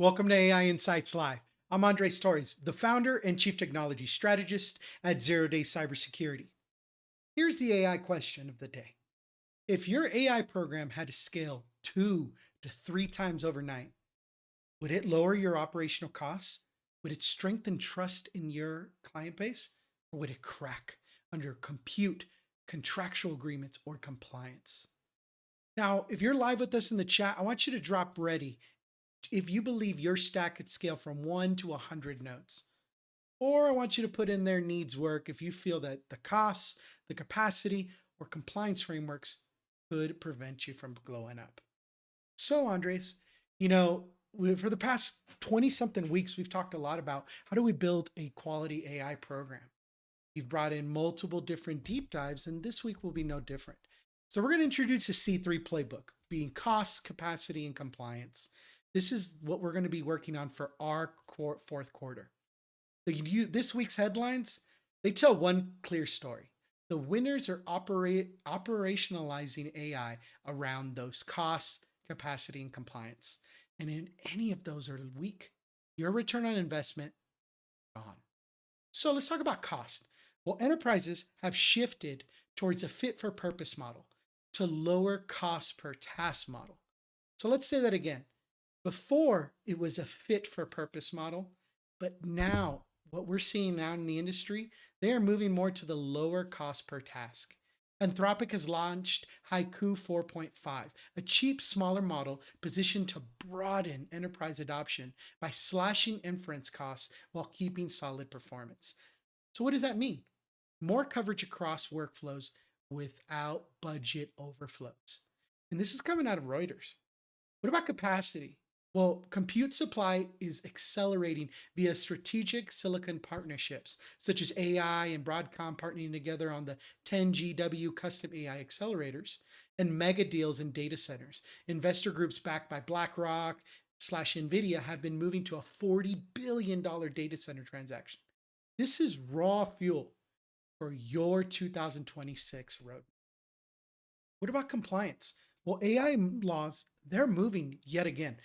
Welcome to AI Insights Live. I'm Andres Torres, the founder and chief technology strategist at Zeroday Cybersecurity. Here's the AI question of the day. If your AI program had to scale 2 to 3 times overnight, would it lower your operational costs? Would it strengthen trust in your client base? Or would it crack under compute, contractual agreements, or compliance? Now, if you're live with us in the chat, I want you to drop ready if you believe your stack could scale from 1 to 100 nodes. Or I want you to put in there needs work if you feel that the costs, the capacity, or compliance frameworks could prevent you from blowing up. So, Andres, for the past 20 something weeks, we've talked a lot about how do we build a quality AI program. You've brought in multiple different deep dives, and this week will be no different. So, we're going to introduce a C3 playbook, being cost, capacity, and compliance. This is what we're going to be working on for our fourth quarter. This week's headlines, they tell one clear story. The winners are operationalizing AI around those costs, capacity, and compliance. And in any of those are weak, your return on investment gone. So let's talk about cost. Well, enterprises have shifted towards a fit for purpose model to lower cost per task model. So let's say that again. Before it was a fit for purpose model, but now what we're seeing now in the industry, they are moving more to the lower cost per task. Anthropic has launched Haiku 4.5, a cheap, smaller model positioned to broaden enterprise adoption by slashing inference costs while keeping solid performance. So, what does that mean? More coverage across workflows without budget overflows. And this is coming out of Reuters. What about capacity? Well, compute supply is accelerating via strategic silicon partnerships, such as AI and Broadcom partnering together on the 10GW custom AI accelerators, and megadeals in data centers. Investor groups backed by BlackRock slash NVIDIA have been moving to a $40 billion data center transaction. This is raw fuel for your 2026 roadmap. What about compliance? Well, AI laws, they're moving yet again.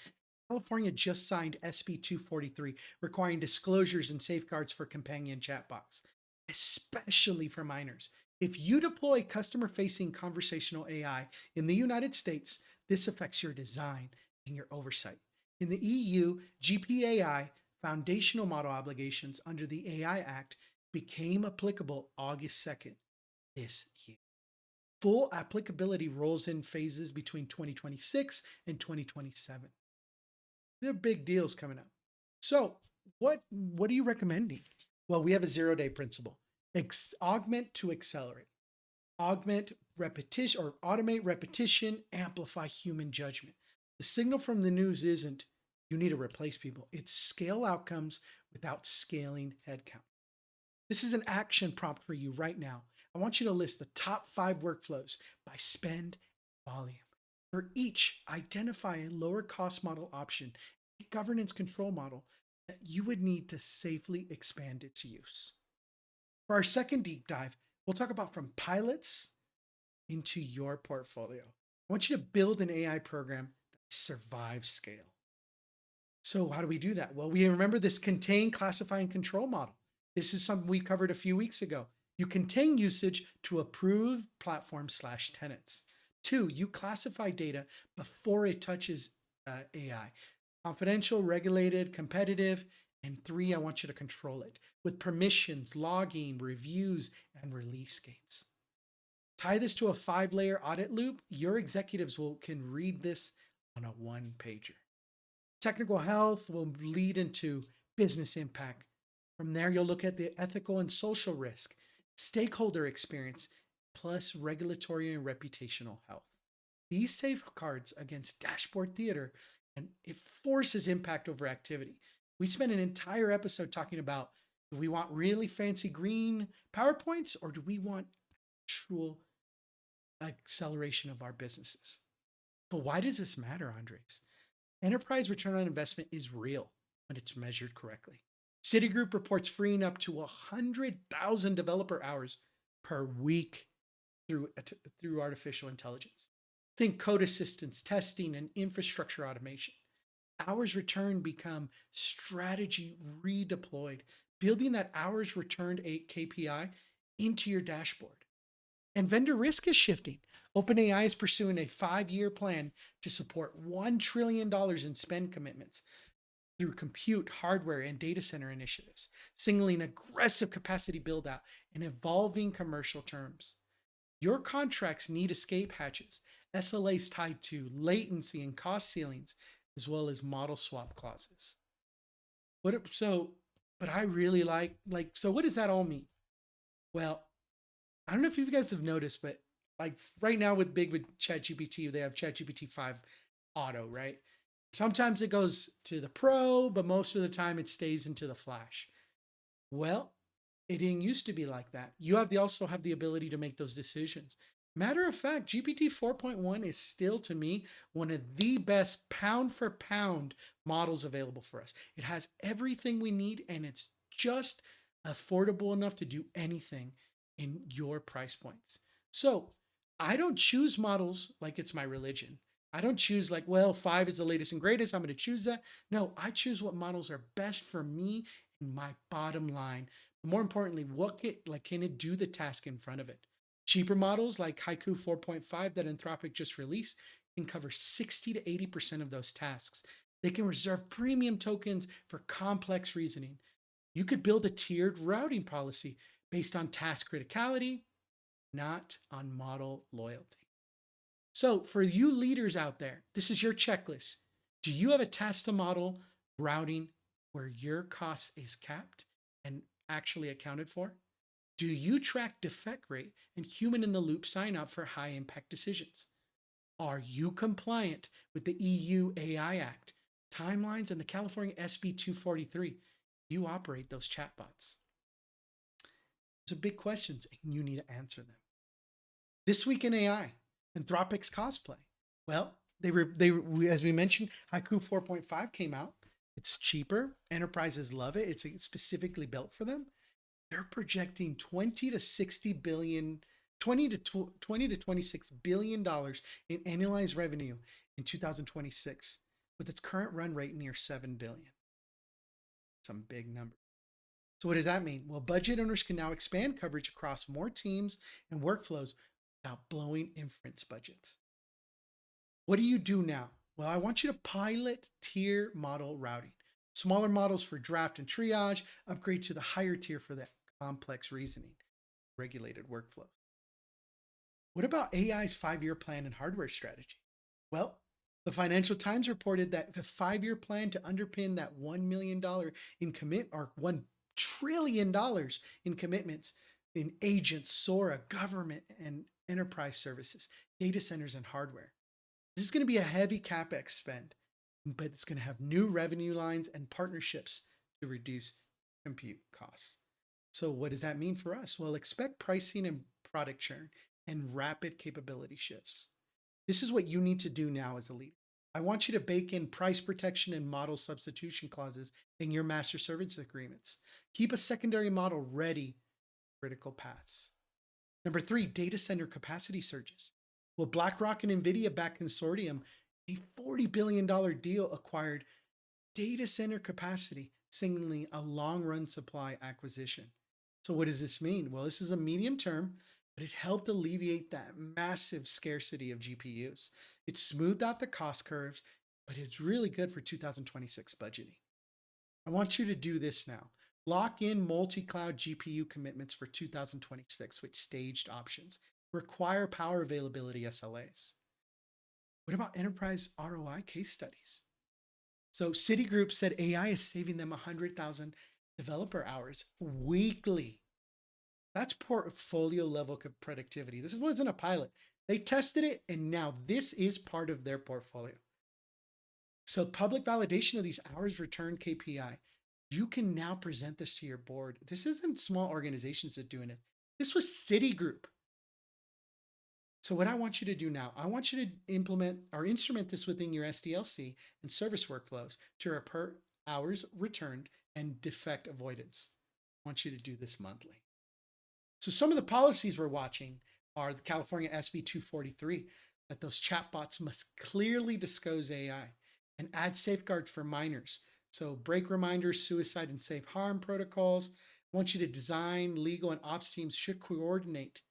California just signed SB 243, requiring disclosures and safeguards for companion chatbots, especially for minors. If you deploy customer facing conversational AI in the United States, this affects your design and your oversight. In the EU, GPAI foundational model obligations under the AI Act became applicable August 2nd this year. Full applicability rolls in phases between 2026 and 2027. There are big deals coming up. So, what are you recommending? Well, we have a 0-day principle. Augment to accelerate. Augment repetition or automate repetition, amplify human judgment. The signal from the news isn't you need to replace people. It's scale outcomes without scaling headcount. This is an action prompt for you right now. I want you to list the top 5 workflows by spend and volume. For each, identify a lower cost model option, a governance control model that you would need to safely expand its use. For our second deep dive, we'll talk about from pilots into your portfolio. I want you to build an AI program that survives scale. So how do we do that? Well, we remember this contain, classify, and control model. This is something we covered a few weeks ago. You contain usage to approved platform/tenants. 2, you classify data before it touches AI. Confidential, regulated, competitive. And 3, I want you to control it with permissions, logging, reviews, and release gates. Tie this to a 5-layer audit loop. Your executives can read this on a 1-pager. Technical health will lead into business impact. From there, you'll look at the ethical and social risk, stakeholder experience, plus regulatory and reputational health. These safeguards against dashboard theater, and it forces impact over activity. We spent an entire episode talking about, do we want really fancy green PowerPoints or do we want actual acceleration of our businesses? But why does this matter, Andres? Enterprise return on investment is real when it's measured correctly. Citigroup reports freeing up to 100,000 developer hours per week through artificial intelligence. Think code assistance, testing, and infrastructure automation. Hours returned become strategy redeployed, building that hours returned KPI into your dashboard. And vendor risk is shifting. OpenAI is pursuing a 5-year plan to support $1 trillion in spend commitments through compute, hardware, and data center initiatives, signaling aggressive capacity build out and evolving commercial terms. Your contracts need escape hatches, SLAs tied to latency and cost ceilings, as well as model swap clauses. But I really so what does that all mean? Well, I don't know if you guys have noticed, but like right now with ChatGPT, they have ChatGPT 5 Auto, right? Sometimes it goes to the Pro, but most of the time it stays into the Flash. Well, it didn't used to be like that. You also have the ability to make those decisions. Matter of fact, GPT 4.1 is still to me one of the best pound for pound models available for us. It has everything we need and it's just affordable enough to do anything in your price points. So I don't choose models like it's my religion. I don't choose like, well, 5 is the latest and greatest. I'm going to choose that. No, I choose what models are best for me and my bottom line. But more importantly, can it do the task in front of it? Cheaper models like Haiku 4.5 that Anthropic just released can cover 60 to 80% of those tasks. They can reserve premium tokens for complex reasoning. You could build a tiered routing policy based on task criticality, not on model loyalty. So, for you leaders out there, this is your checklist. Do you have a task to model routing where your cost is capped and actually accounted for? Do you track defect rate and human in the loop sign up for high impact decisions? Are you compliant with the EU AI Act, timelines, and the California SB 243? You operate those chatbots. Those are big questions, and you need to answer them. This week in AI, Anthropic's cosplay. Well, as we mentioned, Haiku 4.5 came out. It's cheaper. Enterprises love it. It's specifically built for them. They're projecting 20 to 26 billion dollars in annualized revenue in 2026, with its current run rate near 7 billion. Some big numbers. So what does that mean? Well, budget owners can now expand coverage across more teams and workflows without blowing inference budgets. What do you do now? Well, I want you to pilot tier model routing. Smaller models for draft and triage, upgrade to the higher tier for that complex reasoning, regulated workflow. What about AI's 5-year plan and hardware strategy? Well, the Financial Times reported that the 5-year plan to underpin that $1 million in $1 trillion in commitments in agents, Sora, government, and enterprise services, data centers, and hardware. This is going to be a heavy CapEx spend, but it's going to have new revenue lines and partnerships to reduce compute costs. So what does that mean for us? Well, expect pricing and product churn and rapid capability shifts. This is what you need to do now as a leader. I want you to bake in price protection and model substitution clauses in your master service agreements. Keep a secondary model ready for critical paths. Number 3, data center capacity surges. Well, BlackRock and NVIDIA-backed consortium, a $40 billion deal acquired data center capacity, signaling a long-run supply acquisition. So what does this mean? Well, this is a medium term, but it helped alleviate that massive scarcity of GPUs. It smoothed out the cost curves, but it's really good for 2026 budgeting. I want you to do this now. Lock in multi-cloud GPU commitments for 2026 with staged options. Require power availability SLAs. What about enterprise ROI case studies? So Citigroup said AI is saving them 100,000 developer hours weekly. That's portfolio level productivity. This wasn't a pilot. They tested it, and now this is part of their portfolio. So public validation of these hours returned KPI. You can now present this to your board. This isn't small organizations that are doing it. This was Citigroup. So what I want you to do now, I want you to implement or instrument this within your SDLC and service workflows to report hours returned and defect avoidance. I want you to do this monthly. So some of the policies we're watching are the California SB 243, that those chatbots must clearly disclose AI. and add safeguards for minors. So break reminders, suicide and safe harm protocols. I want you to design, legal, and ops teams should coordinate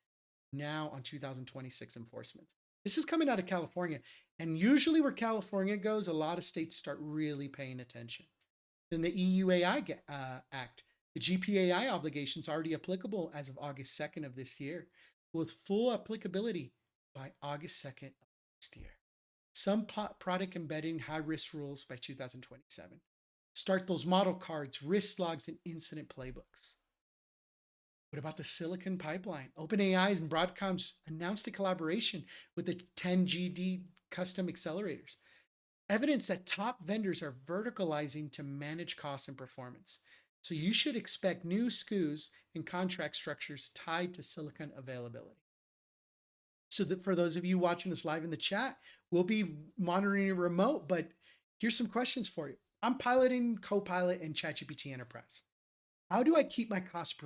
now on 2026 enforcement. This is coming out of California. And usually, where California goes, a lot of states start really paying attention. Then the EUAI Act, the GPAI obligations already applicable as of August 2nd of this year, with full applicability by August 2nd of next year. Some product embedding high risk rules by 2027. Start those model cards, risk logs, and incident playbooks. What about the silicon pipeline? OpenAI and Broadcom's announced a collaboration with the 10GD custom accelerators. Evidence that top vendors are verticalizing to manage cost and performance. So you should expect new SKUs and contract structures tied to silicon availability. So that for those of you watching us live in the chat, we'll be monitoring it remote, but here's some questions for you. I'm piloting Copilot and ChatGPT Enterprise. How do I keep my costs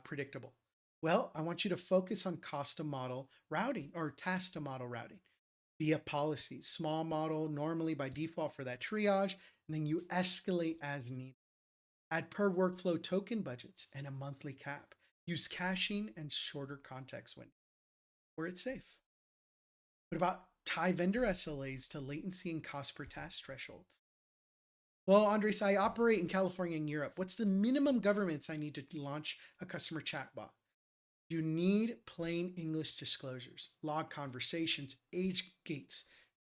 predictable? Well, I want you to focus on cost to model routing or task to model routing via policies. Small model normally by default for that triage, and then you escalate as needed. Add per workflow token budgets and a monthly cap. Use caching and shorter context windows where it's safe. What about tie vendor SLAs to latency and cost per task thresholds? Well, Andres, I operate in California and Europe. What's the minimum governments I need to launch a customer chatbot? You need plain English disclosures, log conversations, age gates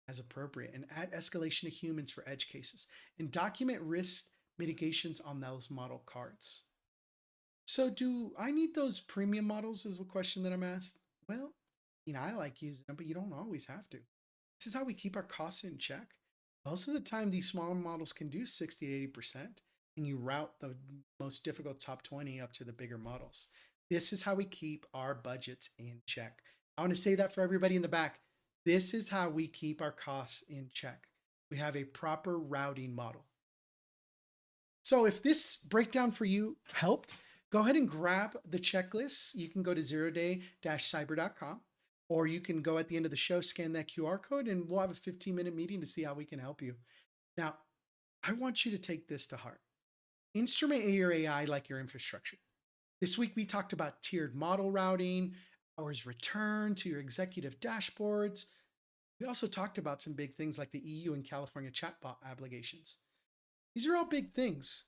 as appropriate, and add escalation to humans for edge cases, and document risk mitigations on those model cards. So do I need those premium models is a question that I'm asked. Well, I like using them, but you don't always have to. This is how we keep our costs in check. Most of the time, these smaller models can do 60 to 80%, and you route the most difficult top 20 up to the bigger models. This is how we keep our budgets in check. I want to say that for everybody in the back. This is how we keep our costs in check. We have a proper routing model. So if this breakdown for you helped, go ahead and grab the checklist. You can go to zeroday-cyber.com, or you can go at the end of the show, scan that QR code, and we'll have a 15-minute meeting to see how we can help you. Now, I want you to take this to heart. Instrument your AI like your infrastructure. This week, we talked about tiered model routing, hours return to your executive dashboards. We also talked about some big things like the EU and California chatbot obligations. These are all big things.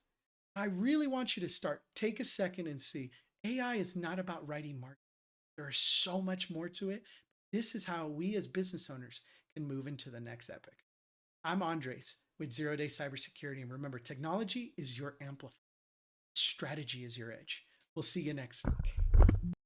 I really want you to take a second and see AI is not about writing marketing. There is so much more to it. This is how we as business owners can move into the next epic. I'm Andres with Zeroday Cybersecurity. And remember, technology is your amplifier. Strategy is your edge. We'll see you next week.